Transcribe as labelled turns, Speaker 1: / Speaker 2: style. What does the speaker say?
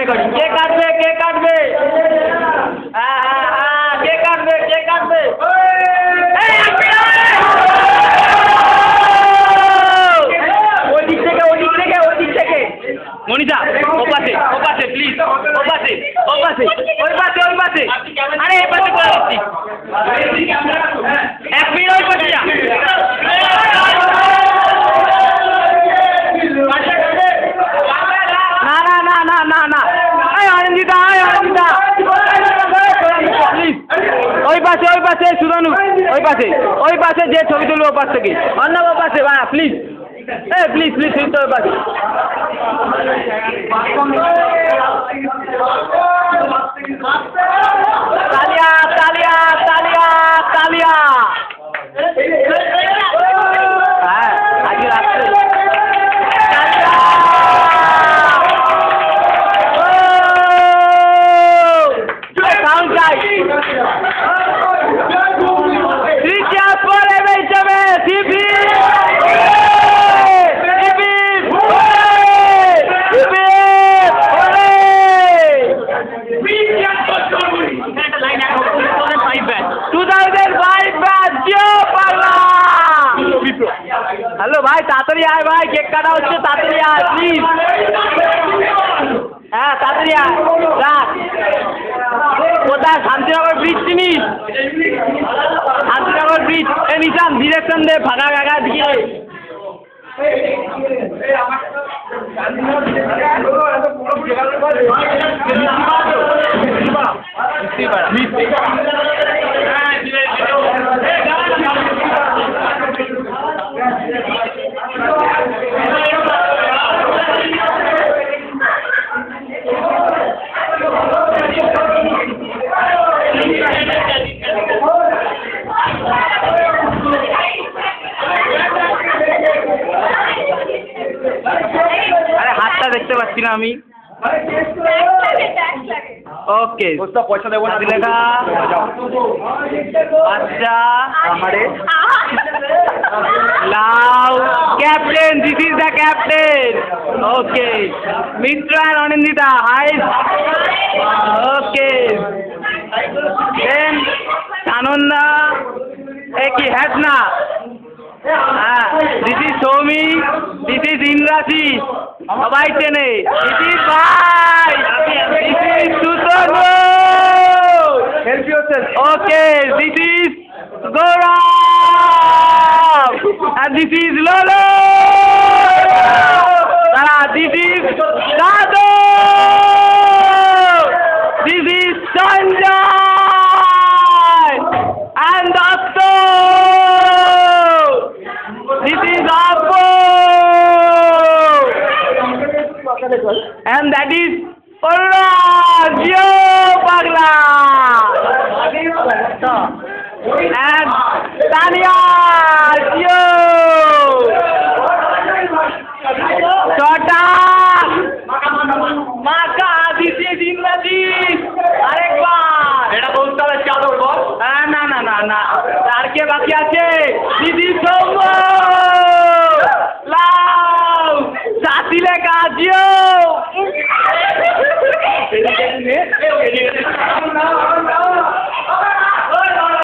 Speaker 1: Recording. কে কাটবে কে কাটবে? হ্যাঁ হ্যাঁ হ্যাঁ, কে কাটবে কে কাটবে? ওই দিক থেকে ওই দিক থেকে ওই দিক থেকে মনিতা ওপাশে ওপাশে প্লিজ ওপাশে ওপাশে ওই পাশে ওই পাশে। আরে এই পাশে করে দিচ্ছি। 1 মিনিট ওই পাশে যা। না না না না না না, এই অনিন্দিতা এই অনিন্দিতা প্লিজ ওই পাশে সুরানু ওই পাশে যে ছবি তুলবো ওপাশ থেকে অন্য পাশে ভাইয়া প্লিজ। এই প্লিজ প্লিজ তুই তো ওই পাশে। তালিয়া তালিয়া তালিয়া তালিয়া। হ্যাঁ আজকে রাত্রে সাউন্ড চাই। হ্যালো ভাই তাড়াতাড়ি আয় ভাই, কেক কাটা হচ্ছে, তাড়াতাড়ি আয় প্লিজ। হ্যাঁ তাড়াতাড়ি আয়। রাখ কোথায়? শান্তিনগর ব্রিজ চিনিস? শান্তিনগর ব্রিজ। এ নিশান ডিরেকশন দে ফাঁকা কাকা দিকে। আরে হাতটা দেখতে পাচ্ছি না আমি। ওকে পয়সা দেবো না লেখা। আচ্ছা লাউ captain, this is the captain. Okay Mitra আর Anindita hi. Okay then Sananda এ কি হ্যাস না। হ্যাঁ this is Soumi, this is Indrasi, সবাই চেনে। দিস ইজ ভাই, this is Sutanu. Help yourself. Okay this is Gaurav and this is Lolo. This is Dado. This is Sanjay and Dasto. This is Appo and that is Urraj. Yo Pagla and Tania. Yo Chota Maka. This is Indrajit. আরেকবার এটা বলতে হবে চাদর বল। না না না না, আর কে বাকি আছে? দিদি সৌম্য লাউ সাথিলে কাজিও।